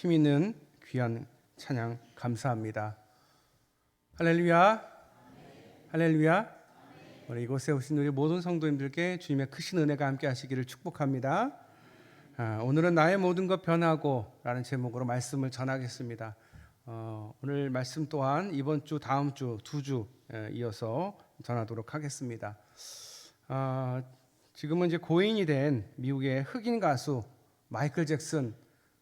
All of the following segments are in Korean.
힘 있는 귀한 찬양 감사합니다. 할렐루야, 할렐루야. 우리 이곳에 오신 우리 모든 성도님들께 주님의 크신 은혜가 함께 하시기를 축복합니다. 오늘은 나의 모든 것 변하고 라는 제목으로 말씀을 전하겠습니다. 오늘 말씀 또한 이번 주 다음 주 두 주 이어서 전하도록 하겠습니다. 지금은 이제 고인이 된 미국의 흑인 가수 마이클 잭슨,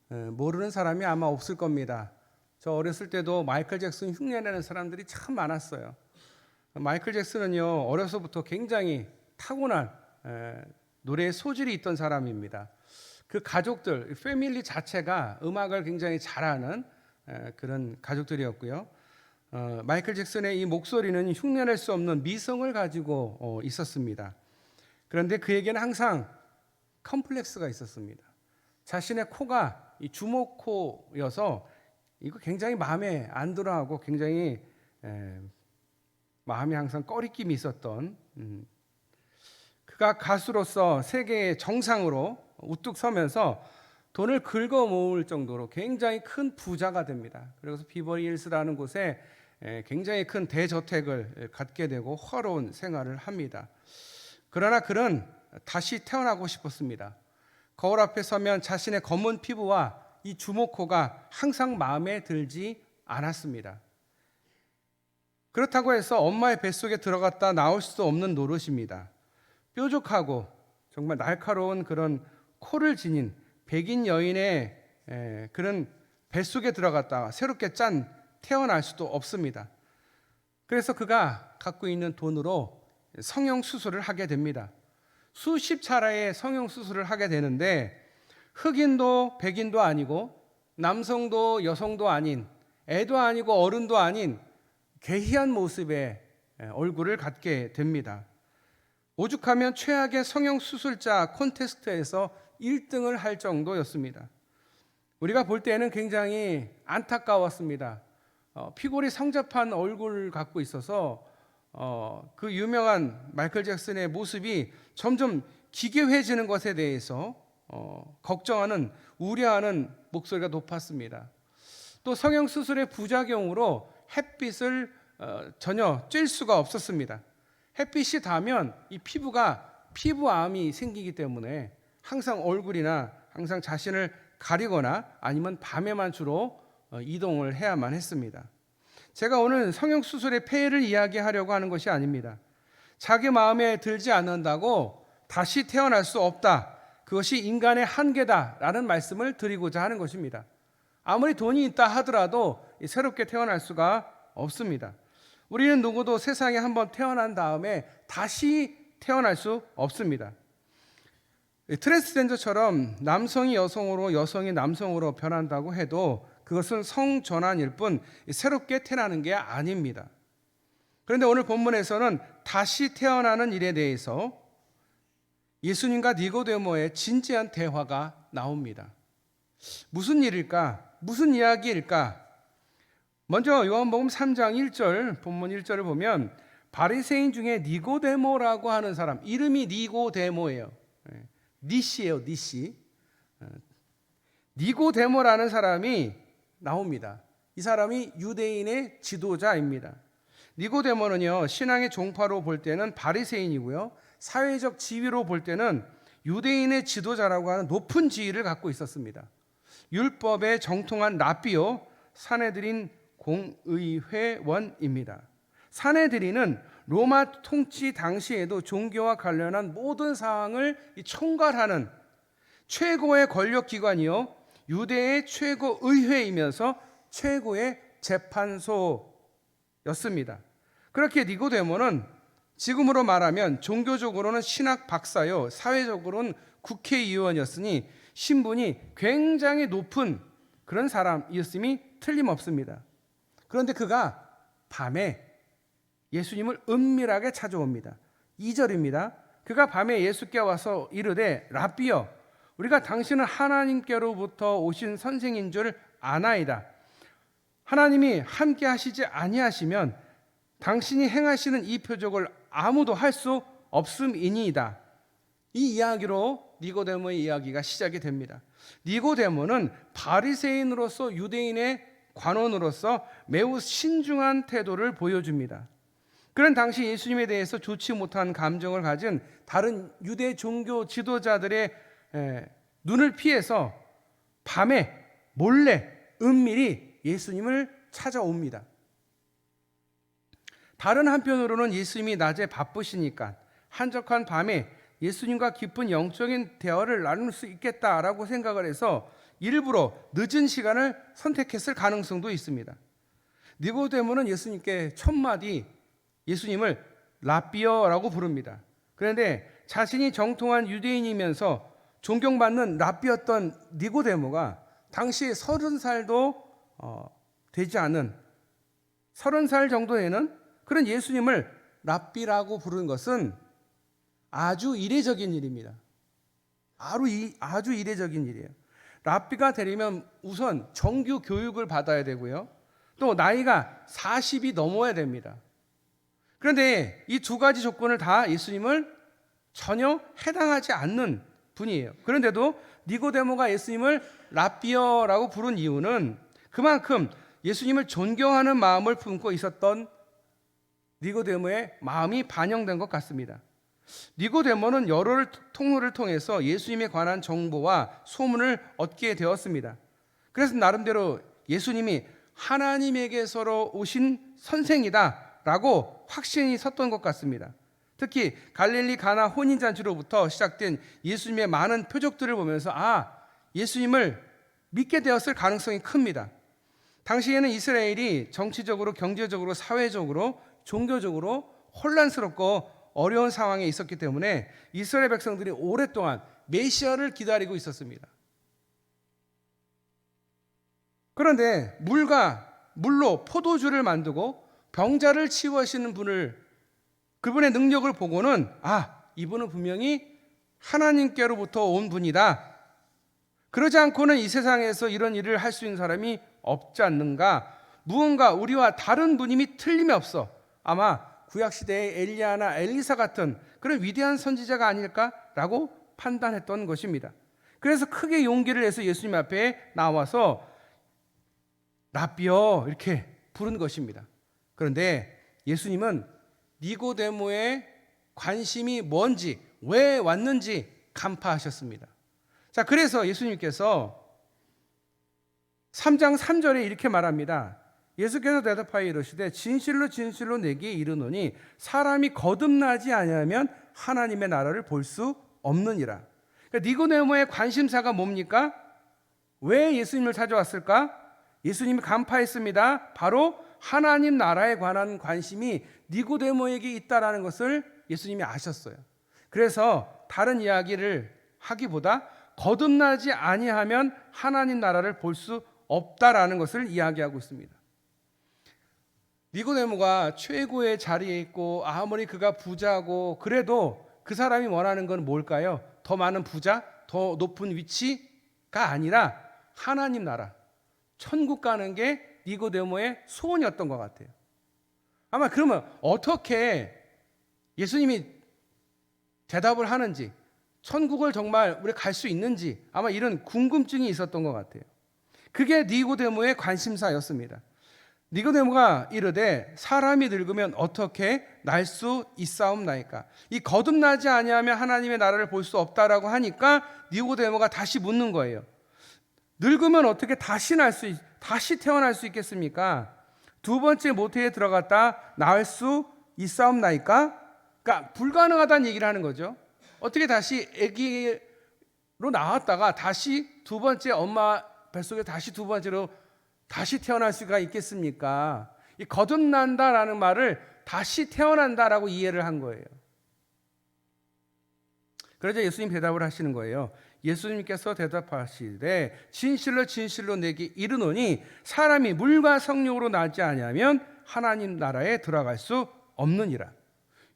모르는 사람이 아마 없을 겁니다. 저 어렸을 때도 마이클 잭슨 흉내내는 사람들이 참 많았어요. 마이클 잭슨은요, 어려서부터 굉장히 타고난 노래의 소질이 있던 사람입니다. 그 가족들, 패밀리 자체가 음악을 굉장히 잘하는 그런 가족들이었고요. 마이클 잭슨의 이 목소리는 흉내낼 수 없는 미성을 가지고 있었습니다. 그런데 그에게는 항상 컴플렉스가 있었습니다. 자신의 코가 이 주먹코여서 이거 굉장히 마음에 안 들어하고 굉장히 마음이 항상 꺼리낌이 있었던, 그가 가수로서 세계의 정상으로 우뚝 서면서 돈을 긁어 모을 정도로 굉장히 큰 부자가 됩니다. 그래서 비버리 힐스라는 곳에 굉장히 큰 대저택을 갖게 되고 화려한 생활을 합니다. 그러나 그는 다시 태어나고 싶었습니다. 거울 앞에 서면 자신의 검은 피부와 이 주먹코가 항상 마음에 들지 않았습니다. 그렇다고 해서 엄마의 뱃속에 들어갔다 나올 수도 없는 노릇입니다. 뾰족하고 정말 날카로운 그런 코를 지닌 백인 여인의 그런 뱃속에 들어갔다 새롭게 태어날 수도 없습니다. 그래서 그가 갖고 있는 돈으로 성형수술을 하게 됩니다. 수십 차례의 성형수술을 하게 되는데 흑인도 백인도 아니고 남성도 여성도 아닌 애도 아니고 어른도 아닌 괴이한 모습의 얼굴을 갖게 됩니다. 오죽하면 최악의 성형수술자 콘테스트에서 1등을 할 정도였습니다. 우리가 볼 때는 굉장히 안타까웠습니다. 피골이 성잡한 얼굴을 갖고 있어서 그 유명한 마이클 잭슨의 모습이 점점 기괴해지는 것에 대해서 걱정하는, 우려하는 목소리가 높았습니다. 또 성형수술의 부작용으로 햇빛을 전혀 쬐일 수가 없었습니다. 햇빛이 닿으면 이 피부암이 생기기 때문에 항상 얼굴이나 항상 자신을 가리거나 아니면 밤에만 주로 이동을 해야만 했습니다. 제가 오늘 성형수술의 폐해를 이야기하려고 하는 것이 아닙니다. 자기 마음에 들지 않는다고 다시 태어날 수 없다, 그것이 인간의 한계다라는 말씀을 드리고자 하는 것입니다. 아무리 돈이 있다 하더라도 새롭게 태어날 수가 없습니다. 우리는 누구도 세상에 한번 태어난 다음에 다시 태어날 수 없습니다. 트랜스젠더처럼 남성이 여성으로 여성이 남성으로 변한다고 해도 그것은 성전환일 뿐 새롭게 태어나는 게 아닙니다. 그런데 오늘 본문에서는 다시 태어나는 일에 대해서 예수님과 니고데모의 진지한 대화가 나옵니다. 무슨 일일까? 무슨 이야기일까? 먼저 요한복음 3장 1절, 본문 1절을 보면 바리새인 중에 니고데모라고 하는 사람, 이름이 니고데모예요. 니시예요, 니시. 니고데모라는 사람이 나옵니다. 이 사람이 유대인의 지도자입니다. 니고데모는요, 신앙의 종파로 볼 때는 바리새인이고요, 사회적 지위로 볼 때는 유대인의 지도자라고 하는 높은 지위를 갖고 있었습니다. 율법에 정통한 랍비요, 사내들인 공의회원입니다. 사내들인은 로마 통치 당시에도 종교와 관련한 모든 사항을 총괄하는 최고의 권력기관이요, 유대의 최고 의회이면서 최고의 재판소였습니다. 그렇게 니고데모는 지금으로 말하면 종교적으로는 신학 박사요, 사회적으로는 국회의원이었으니 신분이 굉장히 높은 그런 사람이었음이 틀림없습니다. 그런데 그가 밤에 예수님을 은밀하게 찾아옵니다. 2절입니다. 그가 밤에 예수께 와서 이르되 랍비여, 우리가 당신은 하나님께로부터 오신 선생인 줄 아나이다. 하나님이 함께 하시지 아니하시면 당신이 행하시는 이 표적을 아무도 할 수 없음이니이다. 이 이야기로 니고데모의 이야기가 시작이 됩니다. 니고데모는 바리새인으로서 유대인의 관원으로서 매우 신중한 태도를 보여줍니다. 그런 당시 예수님에 대해서 좋지 못한 감정을 가진 다른 유대 종교 지도자들의 눈을 피해서 밤에 몰래 은밀히 예수님을 찾아옵니다. 다른 한편으로는 예수님이 낮에 바쁘시니까 한적한 밤에 예수님과 깊은 영적인 대화를 나눌 수 있겠다라고 생각을 해서 일부러 늦은 시간을 선택했을 가능성도 있습니다. 니고데모는 예수님께 첫 마디 예수님을 랍비어라고 부릅니다. 그런데 자신이 정통한 유대인이면서 존경받는 랍비였던 니고데모가 당시 30살도 되지 않은 30살 정도 되는 그런 예수님을 랍비라고 부르는 것은 아주 이례적인 일입니다. 아주 이례적인 일이에요. 랍비가 되려면 우선 정규 교육을 받아야 되고요. 또 나이가 40이 넘어야 됩니다. 그런데 이 두 가지 조건을 다 예수님을 전혀 해당하지 않는 분이에요. 그런데도 니고데모가 예수님을 랍비어라고 부른 이유는 그만큼 예수님을 존경하는 마음을 품고 있었던 니고데모의 마음이 반영된 것 같습니다. 니고데모는 여러 통로를 통해서 예수님에 관한 정보와 소문을 얻게 되었습니다. 그래서 나름대로 예수님이 하나님에게서 오신 선생이다라고 확신이 섰던 것 같습니다. 특히 갈릴리 가나 혼인잔치로부터 시작된 예수님의 많은 표적들을 보면서 예수님을 믿게 되었을 가능성이 큽니다. 당시에는 이스라엘이 정치적으로, 경제적으로, 사회적으로, 종교적으로 혼란스럽고 어려운 상황에 있었기 때문에 이스라엘 백성들이 오랫동안 메시아를 기다리고 있었습니다. 그런데 물로 포도주를 만들고 병자를 치유하시는 그분의 능력을 보고는 이분은 분명히 하나님께로부터 온 분이다. 그러지 않고는 이 세상에서 이런 일을 할 수 있는 사람이 없지 않는가. 무언가 우리와 다른 분임이 틀림이 없어. 아마 구약시대의 엘리야나 엘리사 같은 그런 위대한 선지자가 아닐까라고 판단했던 것입니다. 그래서 크게 용기를 내서 예수님 앞에 나와서 랍비어 이렇게 부른 것입니다. 그런데 예수님은 니고데모의 관심이 뭔지, 왜 왔는지 간파하셨습니다. 자, 그래서 예수님께서 3장 3절에 이렇게 말합니다. 예수께서 대답하여 이르시되 진실로 진실로 내게 이르노니 사람이 거듭나지 아니하면 하나님의 나라를 볼 수 없느니라. 그러니까 니고데모의 관심사가 뭡니까? 왜 예수님을 찾아왔을까? 예수님이 간파했습니다. 바로 하나님 나라에 관한 관심이 니고데모에게 있다라는 것을 예수님이 아셨어요. 그래서 다른 이야기를 하기보다 거듭나지 아니하면 하나님 나라를 볼 수 없다라는 것을 이야기하고 있습니다. 니고데모가 최고의 자리에 있고 아무리 그가 부자고 그래도 그 사람이 원하는 건 뭘까요? 더 많은 부자, 더 높은 위치가 아니라 하나님 나라, 천국 가는 게 니고데모의 소원이었던 것 같아요. 아마 그러면 어떻게 예수님이 대답을 하는지, 천국을 정말 우리가 갈 수 있는지 아마 이런 궁금증이 있었던 것 같아요. 그게 니고데모의 관심사였습니다. 니고데모가 이르되 사람이 늙으면 어떻게 날 수 있사옵나이까. 이 거듭나지 아니하면 하나님의 나라를 볼 수 없다라고 하니까 니고데모가 다시 묻는 거예요. 늙으면 어떻게 다시 태어날 수 있겠습니까? 두 번째 모태에 들어갔다 나을 수 있사옵나이까? 그러니까 불가능하다는 얘기를 하는 거죠. 어떻게 다시 아기로 나왔다가 다시 두 번째 엄마 뱃속에 다시 두 번째로 다시 태어날 수가 있겠습니까? 이 거듭난다라는 말을 다시 태어난다라고 이해를 한 거예요. 그러자 예수님 대답을 하시는 거예요. 예수님께서 대답하시되 진실로 진실로 내게 이르노니 사람이 물과 성령으로 나지 아니하면 하나님 나라에 들어갈 수 없느니라.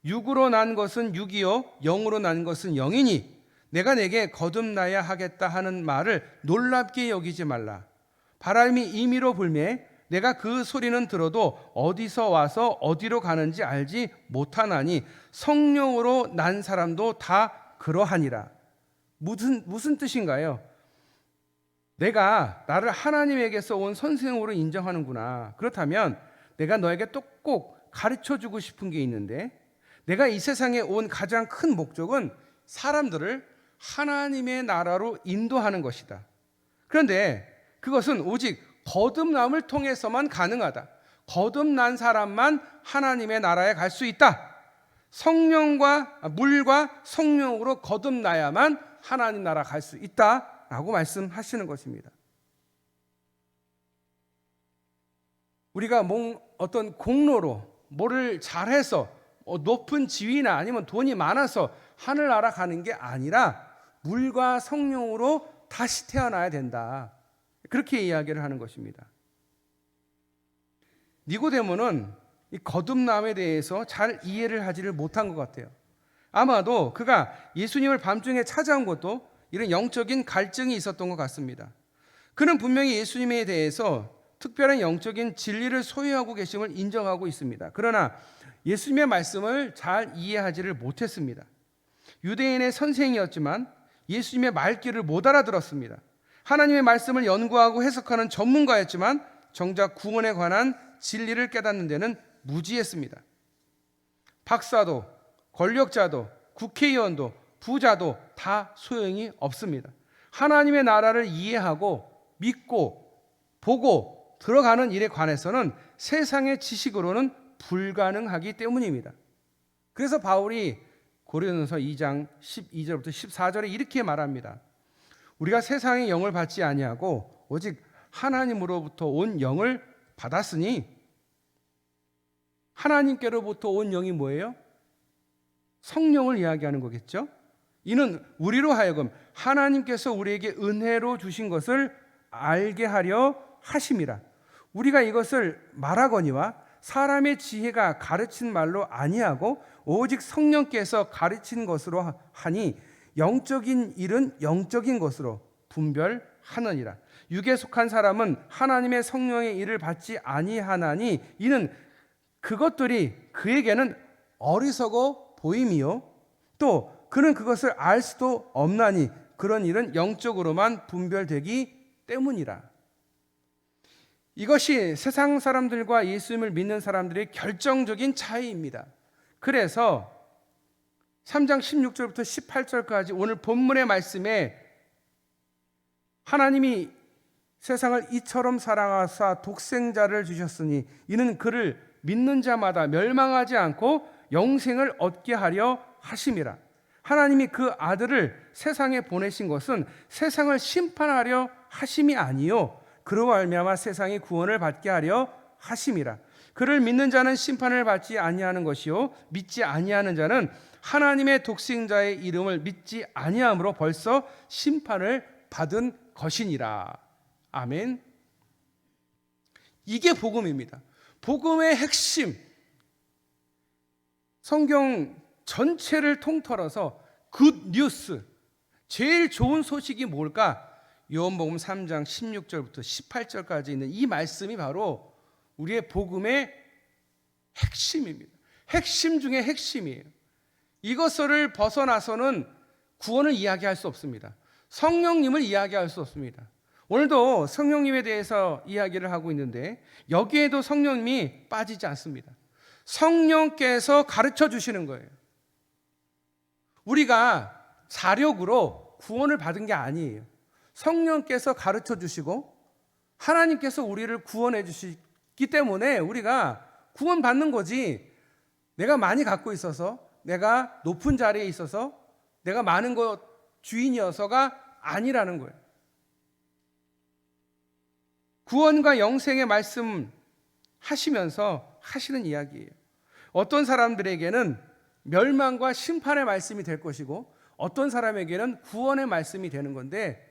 육으로 난 것은 육이요 영으로 난 것은 영이니 내가 내게 거듭나야 하겠다 하는 말을 놀랍게 여기지 말라. 바람이 임의로 불매 내가 그 소리는 들어도 어디서 와서 어디로 가는지 알지 못하나니 성령으로 난 사람도 다 그러하니라. 무슨 뜻인가요? 내가 나를 하나님에게서 온 선생으로 인정하는구나. 그렇다면 내가 너에게 또 꼭 가르쳐 주고 싶은 게 있는데, 내가 이 세상에 온 가장 큰 목적은 사람들을 하나님의 나라로 인도하는 것이다. 그런데 그것은 오직 거듭남을 통해서만 가능하다. 거듭난 사람만 하나님의 나라에 갈 수 있다. 물과 성령으로 거듭나야만 하나님 나라 갈 수 있다라고 말씀하시는 것입니다. 우리가 어떤 공로로 뭐를 잘해서 높은 지위나 아니면 돈이 많아서 하늘나라 가는 게 아니라 물과 성령으로 다시 태어나야 된다. 그렇게 이야기를 하는 것입니다. 니고데모는 이 거듭남에 대해서 잘 이해를 하지를 못한 것 같아요. 아마도 그가 예수님을 밤중에 찾아온 것도 이런 영적인 갈증이 있었던 것 같습니다. 그는 분명히 예수님에 대해서 특별한 영적인 진리를 소유하고 계심을 인정하고 있습니다. 그러나 예수님의 말씀을 잘 이해하지를 못했습니다. 유대인의 선생이었지만 예수님의 말귀를 못 알아들었습니다. 하나님의 말씀을 연구하고 해석하는 전문가였지만 정작 구원에 관한 진리를 깨닫는 데는 무지했습니다. 박사도, 권력자도, 국회의원도, 부자도 다 소용이 없습니다. 하나님의 나라를 이해하고 믿고 보고 들어가는 일에 관해서는 세상의 지식으로는 불가능하기 때문입니다. 그래서 바울이 고린도서 2장 12절부터 14절에 이렇게 말합니다. 우리가 세상의 영을 받지 아니하고 오직 하나님으로부터 온 영을 받았으니, 하나님께로부터 온 영이 뭐예요? 성령을 이야기하는 거겠죠? 이는 우리로 하여금 하나님께서 우리에게 은혜로 주신 것을 알게 하려 하심이라. 우리가 이것을 말하거니와 사람의 지혜가 가르친 말로 아니하고 오직 성령께서 가르친 것으로 하니 영적인 일은 영적인 것으로 분별하느니라. 육에 속한 사람은 하나님의 성령의 일을 받지 아니하나니 이는 그것들이 그에게는 어리석어 보임이요 또 그는 그것을 알 수도 없나니 그런 일은 영적으로만 분별되기 때문이라. 이것이 세상 사람들과 예수님을 믿는 사람들의 결정적인 차이입니다. 그래서 3장 16절부터 18절까지 오늘 본문의 말씀에 하나님이 세상을 이처럼 사랑하사 독생자를 주셨으니 이는 그를 믿는 자마다 멸망하지 않고 영생을 얻게 하려 하심이라. 하나님이 그 아들을 세상에 보내신 것은 세상을 심판하려 하심이 아니요 그로 말미암아 세상이 구원을 받게 하려 하심이라. 그를 믿는 자는 심판을 받지 아니하는 것이요 믿지 아니하는 자는 하나님의 독생자의 이름을 믿지 아니함으로 벌써 심판을 받은 것이니라. 아멘. 이게 복음입니다. 복음의 핵심, 성경 전체를 통틀어서 굿 뉴스, 제일 좋은 소식이 뭘까? 요한복음 3장 16절부터 18절까지 있는 이 말씀이 바로 우리의 복음의 핵심입니다. 핵심 중에 핵심이에요. 이것을 벗어나서는 구원을 이야기할 수 없습니다. 성령님을 이야기할 수 없습니다. 오늘도 성령님에 대해서 이야기를 하고 있는데 여기에도 성령님이 빠지지 않습니다. 성령께서 가르쳐 주시는 거예요. 우리가 자력으로 구원을 받은 게 아니에요. 성령께서 가르쳐 주시고 하나님께서 우리를 구원해 주시기 때문에 우리가 구원받는 거지, 내가 많이 갖고 있어서, 내가 높은 자리에 있어서, 내가 많은 것 주인이어서가 아니라는 거예요. 구원과 영생의 말씀 하시면서 하시는 이야기예요. 어떤 사람들에게는 멸망과 심판의 말씀이 될 것이고 어떤 사람에게는 구원의 말씀이 되는 건데,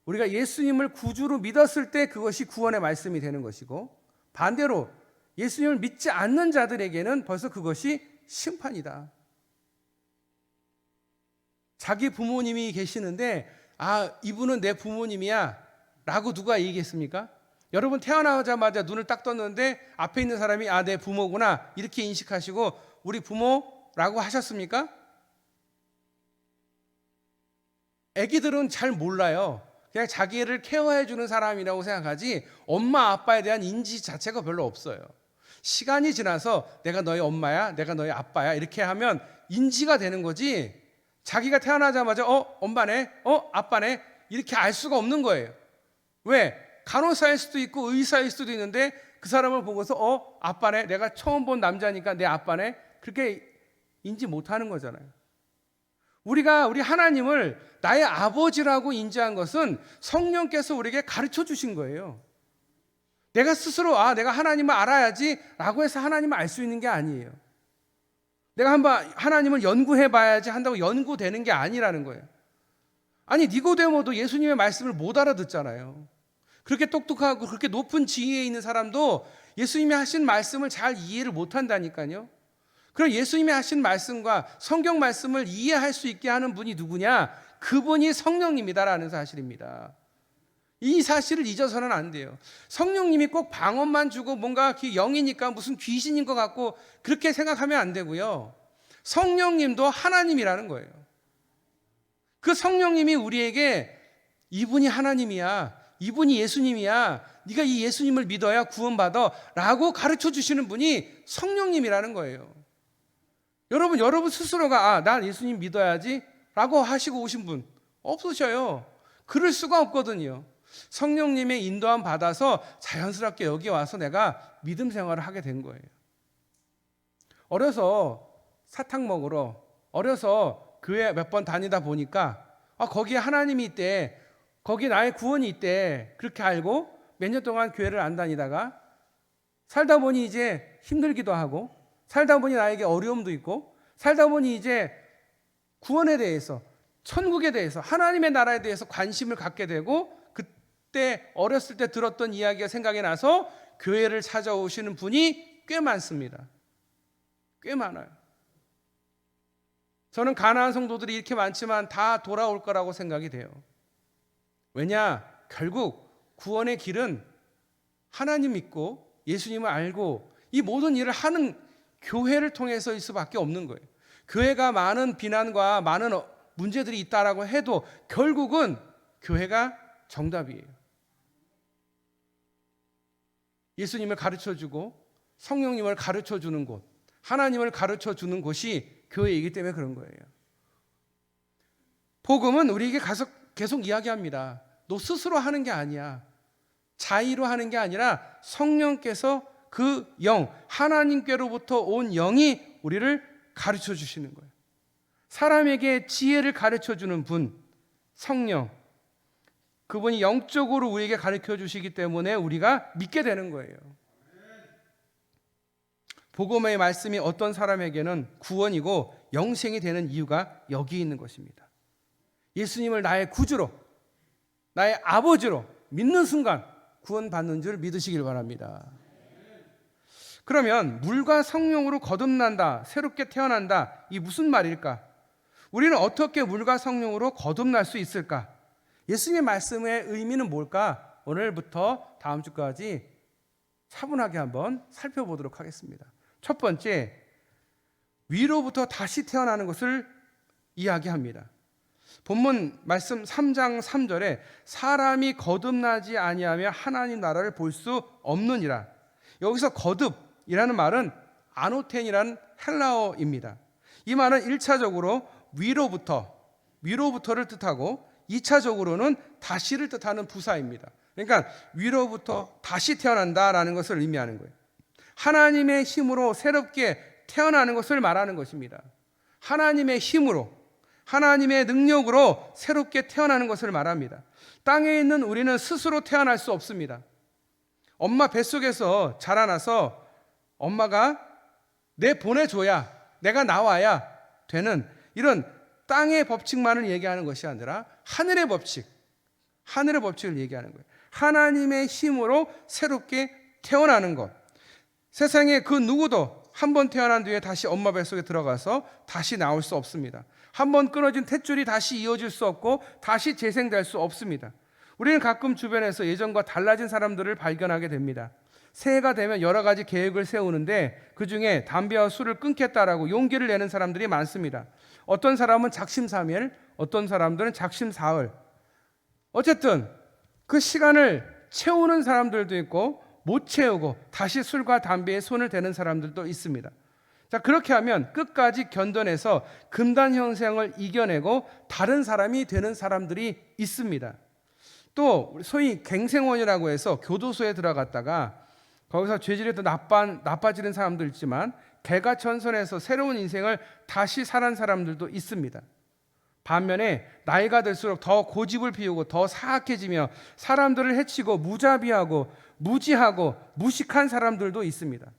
우리가 예수님을 구주로 믿었을 때 그것이 구원의 말씀이 되는 것이고, 반대로 예수님을 믿지 않는 자들에게는 벌써 그것이 심판이다. 자기 부모님이 계시는데 이분은 내 부모님이야 라고 누가 얘기했습니까? 여러분 태어나자마자 눈을 딱 떴는데 앞에 있는 사람이 내 부모구나 이렇게 인식하시고 우리 부모라고 하셨습니까? 아기들은 잘 몰라요. 그냥 자기를 케어해 주는 사람이라고 생각하지 엄마 아빠에 대한 인지 자체가 별로 없어요. 시간이 지나서 내가 너희 엄마야, 내가 너희 아빠야 이렇게 하면 인지가 되는 거지, 자기가 태어나자마자 엄마네, 아빠네 이렇게 알 수가 없는 거예요. 왜? 간호사일 수도 있고 의사일 수도 있는데 그 사람을 보고서 아빠네, 내가 처음 본 남자니까 내 아빠네, 그렇게 인지 못하는 거잖아요. 우리가 우리 하나님을 나의 아버지라고 인지한 것은 성령께서 우리에게 가르쳐 주신 거예요. 내가 스스로 내가 하나님을 알아야지 라고 해서 하나님을 알 수 있는 게 아니에요. 내가 한번 하나님을 연구해 봐야지 한다고 연구되는 게 아니라는 거예요. 아니 니고데모도 예수님의 말씀을 못 알아듣잖아요. 그렇게 똑똑하고 그렇게 높은 지위에 있는 사람도 예수님이 하신 말씀을 잘 이해를 못 한다니까요. 그럼 예수님이 하신 말씀과 성경 말씀을 이해할 수 있게 하는 분이 누구냐? 그분이 성령님이다라는 사실입니다. 이 사실을 잊어서는 안 돼요. 성령님이 꼭 방언만 주고 뭔가 영이니까 무슨 귀신인 것 같고 그렇게 생각하면 안 되고요. 성령님도 하나님이라는 거예요. 그 성령님이 우리에게 이분이 하나님이야, 이분이 예수님이야, 네가 이 예수님을 믿어야 구원받아 라고 가르쳐 주시는 분이 성령님이라는 거예요. 여러분 스스로가 난 예수님 믿어야지 라고 하시고 오신 분 없으셔요. 그럴 수가 없거든요. 성령님의 인도함 받아서 자연스럽게 여기 와서 내가 믿음 생활을 하게 된 거예요. 어려서 사탕 먹으러 어려서 교회 몇 번 다니다 보니까 거기에 하나님이 있대, 거기 나의 구원이 있대, 그렇게 알고 몇 년 동안 교회를 안 다니다가 살다 보니 이제 힘들기도 하고 살다 보니 나에게 어려움도 있고 살다 보니 이제 구원에 대해서, 천국에 대해서, 하나님의 나라에 대해서 관심을 갖게 되고 그때 어렸을 때 들었던 이야기가 생각이 나서 교회를 찾아오시는 분이 꽤 많습니다. 꽤 많아요. 저는 가나안 성도들이 이렇게 많지만 다 돌아올 거라고 생각이 돼요. 왜냐? 결국 구원의 길은 하나님 믿고 예수님을 알고 이 모든 일을 하는 교회를 통해서일 수밖에 없는 거예요. 교회가 많은 비난과 많은 문제들이 있다라고 해도 결국은 교회가 정답이에요. 예수님을 가르쳐주고 성령님을 가르쳐주는 곳, 하나님을 가르쳐주는 곳이 교회이기 때문에 그런 거예요. 복음은 우리에게 계속 이야기합니다. 너 스스로 하는 게 아니야. 자의로 하는 게 아니라 성령께서 그 영, 하나님께로부터 온 영이 우리를 가르쳐 주시는 거예요. 사람에게 지혜를 가르쳐 주는 분, 성령, 그분이 영적으로 우리에게 가르쳐 주시기 때문에 우리가 믿게 되는 거예요. 복음의 말씀이 어떤 사람에게는 구원이고 영생이 되는 이유가 여기 있는 것입니다. 예수님을 나의 구주로, 나의 아버지로 믿는 순간 구원받는 줄 믿으시길 바랍니다. 그러면 물과 성령으로 거듭난다, 새롭게 태어난다, 이 무슨 말일까? 우리는 어떻게 물과 성령으로 거듭날 수 있을까? 예수님의 말씀의 의미는 뭘까? 오늘부터 다음 주까지 차분하게 한번 살펴보도록 하겠습니다. 첫 번째, 위로부터 다시 태어나는 것을 이야기합니다. 본문 말씀 3장 3절에 사람이 거듭나지 아니하며 하나님 나라를 볼 수 없느니라. 여기서 거듭이라는 말은 아노텐이라는 헬라어입니다. 이 말은 1차적으로 위로부터를 뜻하고 2차적으로는 다시를 뜻하는 부사입니다. 그러니까 위로부터 다시 태어난다라는 것을 의미하는 거예요. 하나님의 힘으로 새롭게 태어나는 것을 말하는 것입니다. 하나님의 힘으로, 하나님의 능력으로 새롭게 태어나는 것을 말합니다. 땅에 있는 우리는 스스로 태어날 수 없습니다. 엄마 뱃속에서 자라나서 엄마가 보내줘야, 내가 나와야 되는 이런 땅의 법칙만을 얘기하는 것이 아니라 하늘의 법칙을 얘기하는 거예요. 하나님의 힘으로 새롭게 태어나는 것. 세상에 그 누구도 한 번 태어난 뒤에 다시 엄마 뱃속에 들어가서 다시 나올 수 없습니다. 한 번 끊어진 탯줄이 다시 이어질 수 없고 다시 재생될 수 없습니다. 우리는 가끔 주변에서 예전과 달라진 사람들을 발견하게 됩니다. 새해가 되면 여러 가지 계획을 세우는데 그중에 담배와 술을 끊겠다라고 용기를 내는 사람들이 많습니다. 어떤 사람은 작심삼일, 어떤 사람들은 작심사흘. 어쨌든 그 시간을 채우는 사람들도 있고 못 채우고 다시 술과 담배에 손을 대는 사람들도 있습니다. 자, 그렇게 하면 끝까지 견뎌내서 금단 형상을 이겨내고 다른 사람이 되는 사람들이 있습니다. 또 소위 갱생원이라고 해서 교도소에 들어갔다가 거기서 죄질이 더 나빠지는 사람도 있지만 개가천선해서 새로운 인생을 다시 살은 사람들도 있습니다. 반면에 나이가 들수록 더 고집을 피우고 더 사악해지며 사람들을 해치고 무자비하고 무지하고 무식한 사람들도 있습니다.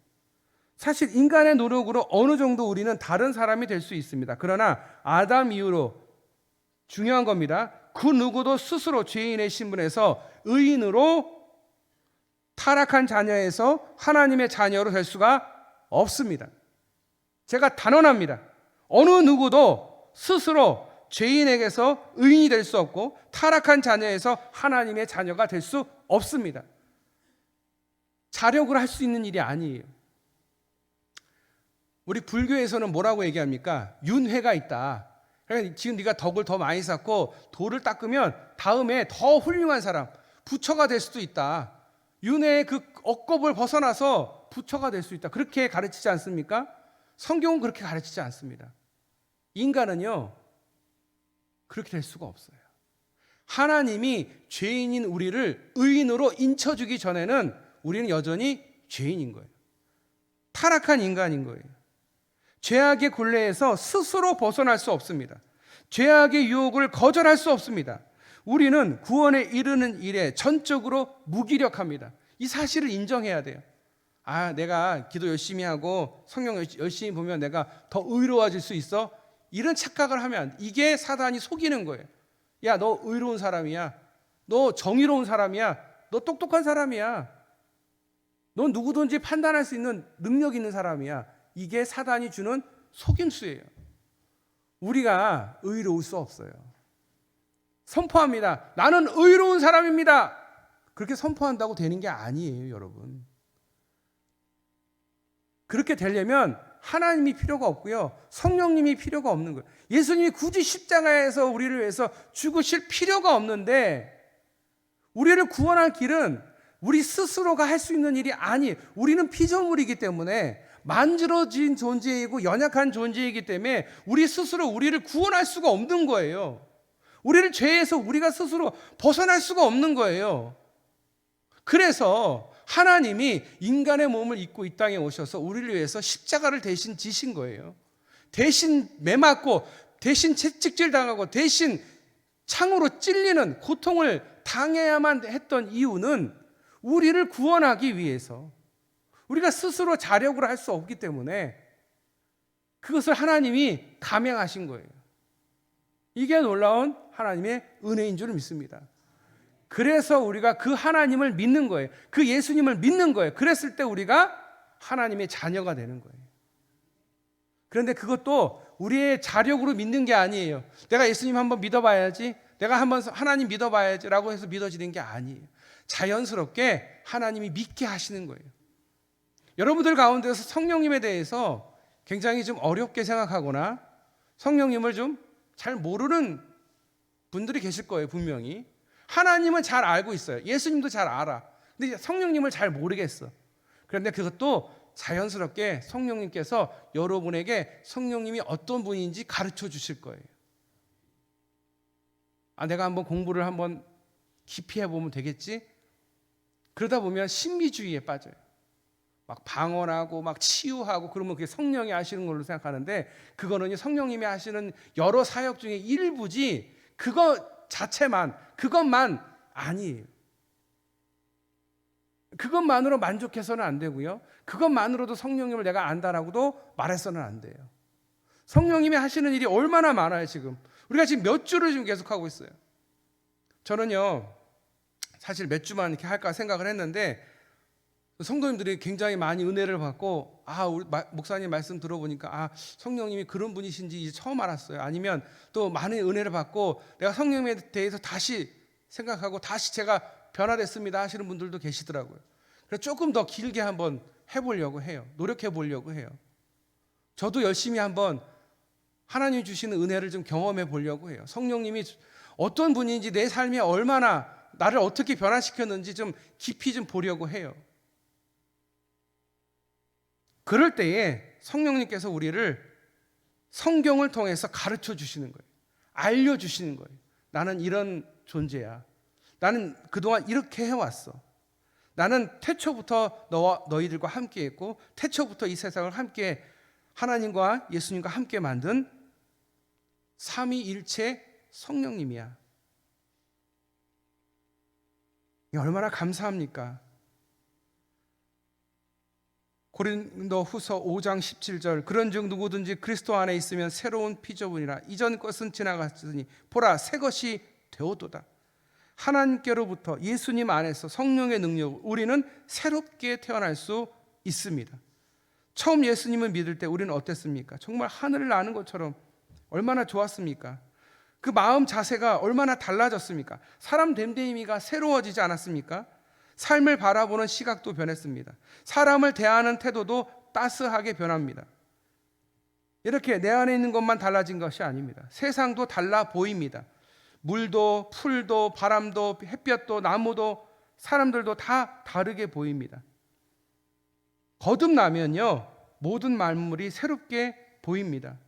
사실 인간의 노력으로 어느 정도 우리는 다른 사람이 될 수 있습니다. 그러나 아담 이후로 중요한 겁니다. 그 누구도 스스로 죄인의 신분에서 의인으로 타락한 자녀에서 하나님의 자녀로 될 수가 없습니다. 제가 단언합니다. 어느 누구도 스스로 죄인에게서 의인이 될 수 없고 타락한 자녀에서 하나님의 자녀가 될 수 없습니다. 자력으로 할 수 있는 일이 아니에요. 우리 불교에서는 뭐라고 얘기합니까? 윤회가 있다. 그러니까 지금 네가 덕을 더 많이 쌓고 도를 닦으면 다음에 더 훌륭한 사람, 부처가 될 수도 있다. 윤회의 그 억겁을 벗어나서 부처가 될 수 있다. 그렇게 가르치지 않습니까? 성경은 그렇게 가르치지 않습니다. 인간은요, 그렇게 될 수가 없어요. 하나님이 죄인인 우리를 의인으로 인쳐주기 전에는 우리는 여전히 죄인인 거예요. 타락한 인간인 거예요. 죄악의 굴레에서 스스로 벗어날 수 없습니다. 죄악의 유혹을 거절할 수 없습니다. 우리는 구원에 이르는 일에 전적으로 무기력합니다. 이 사실을 인정해야 돼요. 내가 기도 열심히 하고 성경 열심히 보면 내가 더 의로워질 수 있어? 이런 착각을 하면 이게 사단이 속이는 거예요. 야, 너 의로운 사람이야. 너 정의로운 사람이야. 너 똑똑한 사람이야. 넌 누구든지 판단할 수 있는 능력 있는 사람이야. 이게 사단이 주는 속임수예요. 우리가 의로울 수 없어요. 선포합니다. 나는 의로운 사람입니다. 그렇게 선포한다고 되는 게 아니에요, 여러분. 그렇게 되려면 하나님이 필요가 없고요, 성령님이 필요가 없는 거예요. 예수님이 굳이 십자가에서 우리를 위해서 죽으실 필요가 없는데, 우리를 구원할 길은 우리 스스로가 할 수 있는 일이 아니에요. 우리는 피조물이기 때문에, 만들어진 존재이고 연약한 존재이기 때문에 우리 스스로 우리를 구원할 수가 없는 거예요. 우리를 죄에서 우리가 스스로 벗어날 수가 없는 거예요. 그래서 하나님이 인간의 몸을 입고 이 땅에 오셔서 우리를 위해서 십자가를 대신 지신 거예요. 대신 매맞고 대신 채찍질 당하고 대신 창으로 찔리는 고통을 당해야만 했던 이유는 우리를 구원하기 위해서, 우리가 스스로 자력으로 할 수 없기 때문에 그것을 하나님이 감행하신 거예요. 이게 놀라운 하나님의 은혜인 줄 믿습니다. 그래서 우리가 그 하나님을 믿는 거예요. 그 예수님을 믿는 거예요. 그랬을 때 우리가 하나님의 자녀가 되는 거예요. 그런데 그것도 우리의 자력으로 믿는 게 아니에요. 내가 예수님 한번 믿어봐야지, 내가 한번 하나님 믿어봐야지 라고 해서 믿어지는 게 아니에요. 자연스럽게 하나님이 믿게 하시는 거예요. 여러분들 가운데서 성령님에 대해서 굉장히 좀 어렵게 생각하거나 성령님을 좀 잘 모르는 분들이 계실 거예요, 분명히. 하나님은 잘 알고 있어요. 예수님도 잘 알아. 근데 성령님을 잘 모르겠어. 그런데 그것도 자연스럽게 성령님께서 여러분에게 성령님이 어떤 분인지 가르쳐 주실 거예요. 내가 한번 공부를 한번 깊이 해보면 되겠지? 그러다 보면 신비주의에 빠져요. 막 방언하고 막 치유하고 그러면 그게 성령이 하시는 걸로 생각하는데, 그거는 성령님이 하시는 여러 사역 중에 일부지 그것 자체만, 그것만 아니에요. 그것만으로 만족해서는 안 되고요, 그것만으로도 성령님을 내가 안다라고도 말해서는 안 돼요. 성령님이 하시는 일이 얼마나 많아요. 지금 우리가 지금 몇 주를 지금 계속하고 있어요. 저는요, 사실 몇 주만 이렇게 할까 생각을 했는데 성도님들이 굉장히 많이 은혜를 받고, 우리 목사님 말씀 들어보니까 성령님이 그런 분이신지 이제 처음 알았어요. 아니면 또 많은 은혜를 받고 내가 성령님에 대해서 다시 생각하고 다시 제가 변화됐습니다 하시는 분들도 계시더라고요. 그래서 조금 더 길게 한번 해보려고 해요. 노력해 보려고 해요. 저도 열심히 한번 하나님이 주시는 은혜를 좀 경험해 보려고 해요. 성령님이 어떤 분인지, 내 삶에 얼마나 나를 어떻게 변화시켰는지 좀 깊이 좀 보려고 해요. 그럴 때에 성령님께서 우리를 성경을 통해서 가르쳐 주시는 거예요. 알려주시는 거예요. 나는 이런 존재야. 나는 그동안 이렇게 해왔어. 나는 태초부터 너와 너희들과 함께 했고, 태초부터 이 세상을 함께, 하나님과 예수님과 함께 만든 삼위일체 성령님이야. 이 얼마나 감사합니까? 고린도후서 5장 17절, 그런즉 누구든지 그리스도 안에 있으면 새로운 피조물이라, 이전 것은 지나갔으니 보라 새 것이 되었도다. 하나님께로부터 예수님 안에서 성령의 능력으로 우리는 새롭게 태어날 수 있습니다. 처음 예수님을 믿을 때 우리는 어땠습니까? 정말 하늘을 나는 것처럼 얼마나 좋았습니까? 그 마음 자세가 얼마나 달라졌습니까? 사람 됨됨이가 새로워지지 않았습니까? 삶을 바라보는 시각도 변했습니다. 사람을 대하는 태도도 따스하게 변합니다. 이렇게 내 안에 있는 것만 달라진 것이 아닙니다. 세상도 달라 보입니다. 물도, 풀도, 바람도, 햇볕도, 나무도, 사람들도 다 다르게 보입니다. 거듭나면요, 모든 만물이 새롭게 보입니다.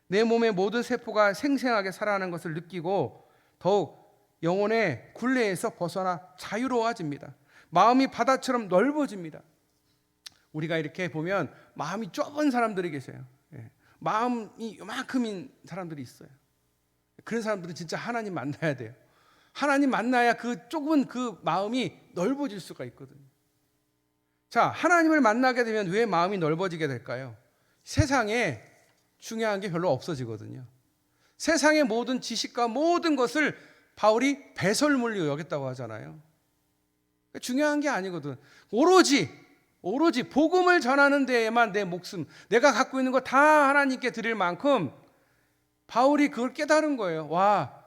내 몸의 모든 세포가 생생하게 살아나는 것을 느끼고 더욱 영혼의 굴레에서 벗어나 자유로워집니다. 마음이 바다처럼 넓어집니다. 우리가 이렇게 보면 마음이 좁은 사람들이 계세요. 마음이 요만큼인 사람들이 있어요. 그런 사람들은 진짜 하나님 만나야 돼요. 하나님 만나야 그 좁은 그 마음이 넓어질 수가 있거든요. 자, 하나님을 만나게 되면 왜 마음이 넓어지게 될까요? 세상에 중요한 게 별로 없어지거든요. 세상의 모든 지식과 모든 것을 바울이 배설물로 여겼다고 하잖아요. 중요한 게 아니거든. 오로지 복음을 전하는 데에만 내 목숨, 내가 갖고 있는 거 다 하나님께 드릴 만큼 바울이 그걸 깨달은 거예요. 와,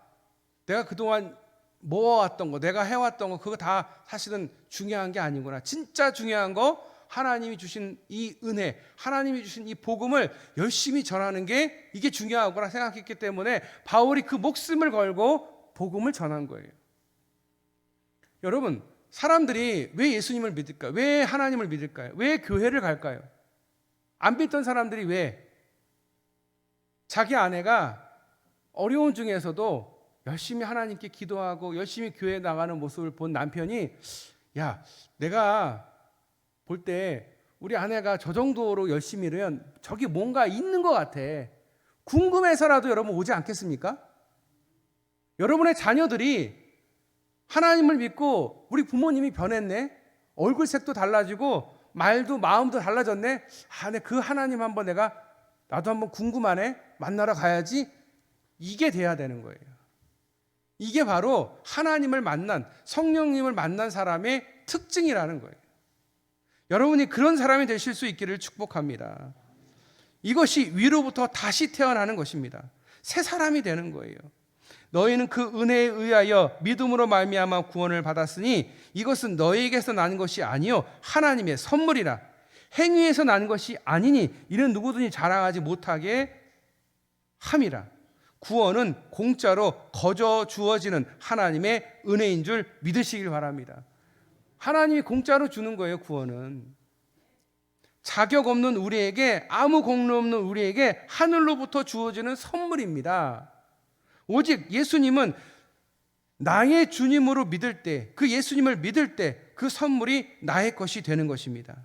내가 그동안 모아왔던 거, 내가 해왔던 거, 그거 다 사실은 중요한 게 아니구나. 진짜 중요한 거, 하나님이 주신 이 은혜, 하나님이 주신 이 복음을 열심히 전하는 게 이게 중요하구나 생각했기 때문에 바울이 그 목숨을 걸고 복음을 전한 거예요. 여러분, 사람들이 왜 예수님을 믿을까요? 왜 하나님을 믿을까요? 왜 교회를 갈까요? 안 믿던 사람들이 왜? 자기 아내가 어려운 중에서도 열심히 하나님께 기도하고 열심히 교회에 나가는 모습을 본 남편이, 야, 내가 볼 때 우리 아내가 저 정도로 열심히 이러면 저기 뭔가 있는 것 같아. 궁금해서라도 여러분 오지 않겠습니까? 여러분의 자녀들이 하나님을 믿고 우리 부모님이 변했네, 얼굴색도 달라지고 말도 마음도 달라졌네, 그 하나님 한번 나도 한번 궁금하네, 만나러 가야지, 이게 돼야 되는 거예요. 이게 바로 하나님을 만난, 성령님을 만난 사람의 특징이라는 거예요. 여러분이 그런 사람이 되실 수 있기를 축복합니다. 이것이 위로부터 다시 태어나는 것입니다. 새 사람이 되는 거예요. 너희는 그 은혜에 의하여 믿음으로 말미암아 구원을 받았으니 이것은 너희에게서 난 것이 아니요 하나님의 선물이라. 행위에서 난 것이 아니니 이는 누구든지 자랑하지 못하게 함이라. 구원은 공짜로 거저 주어지는 하나님의 은혜인 줄 믿으시길 바랍니다. 하나님이 공짜로 주는 거예요. 구원은 자격 없는 우리에게, 아무 공로 없는 우리에게 하늘로부터 주어지는 선물입니다. 오직 예수님은 나의 주님으로 믿을 때, 그 예수님을 믿을 때 그 선물이 나의 것이 되는 것입니다.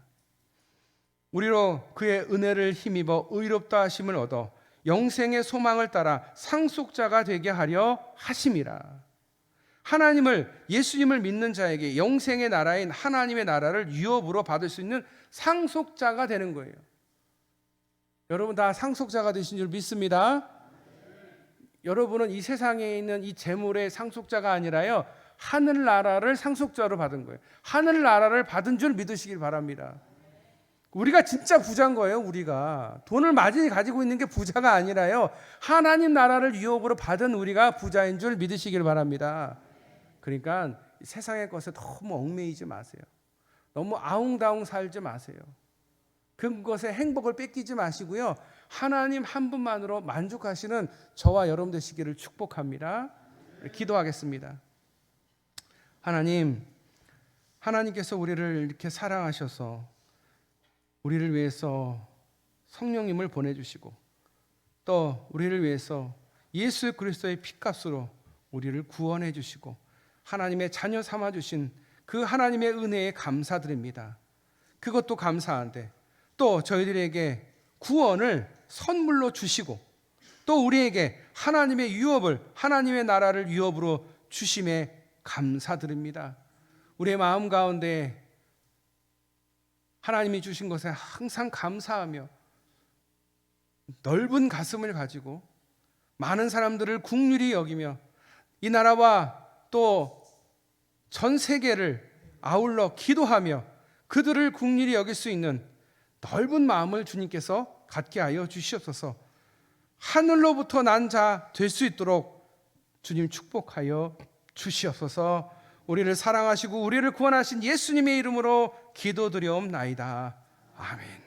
우리로 그의 은혜를 힘입어 의롭다 하심을 얻어 영생의 소망을 따라 상속자가 되게 하려 하심이라. 하나님을, 예수님을 믿는 자에게 영생의 나라인 하나님의 나라를 유업으로 받을 수 있는 상속자가 되는 거예요. 여러분 다 상속자가 되신 줄 믿습니다. 여러분은 이 세상에 있는 이 재물의 상속자가 아니라요, 하늘나라를 상속자로 받은 거예요. 하늘나라를 받은 줄 믿으시길 바랍니다. 우리가 진짜 부자인 거예요. 우리가 돈을 많이 가지고 있는 게 부자가 아니라요, 하나님 나라를 유업으로 받은 우리가 부자인 줄 믿으시길 바랍니다. 그러니까 세상의 것에 너무 얽매이지 마세요. 너무 아웅다웅 살지 마세요. 그것의 행복을 뺏기지 마시고요. 하나님 한 분만으로 만족하시는 저와 여러분 되시기를 축복합니다. 기도하겠습니다. 하나님께서 우리를 이렇게 사랑하셔서 우리를 위해서 성령님을 보내주시고 또 우리를 위해서 예수 그리스도의 피값으로 우리를 구원해 주시고 하나님의 자녀 삼아 주신 그 하나님의 은혜에 감사드립니다. 그것도 감사한데 또 저희들에게 구원을 선물로 주시고 또 우리에게 하나님의 유업을, 하나님의 나라를 유업으로 주심에 감사드립니다. 우리의 마음 가운데 하나님이 주신 것에 항상 감사하며 넓은 가슴을 가지고 많은 사람들을 긍휼히 여기며 이 나라와 또 전 세계를 아울러 기도하며 그들을 긍휼히 여길 수 있는 넓은 마음을 주님께서 갖게 하여 주시옵소서. 하늘로부터 난 자 될 수 있도록 주님 축복하여 주시옵소서. 우리를 사랑하시고 우리를 구원하신 예수님의 이름으로 기도드리옵나이다. 아멘.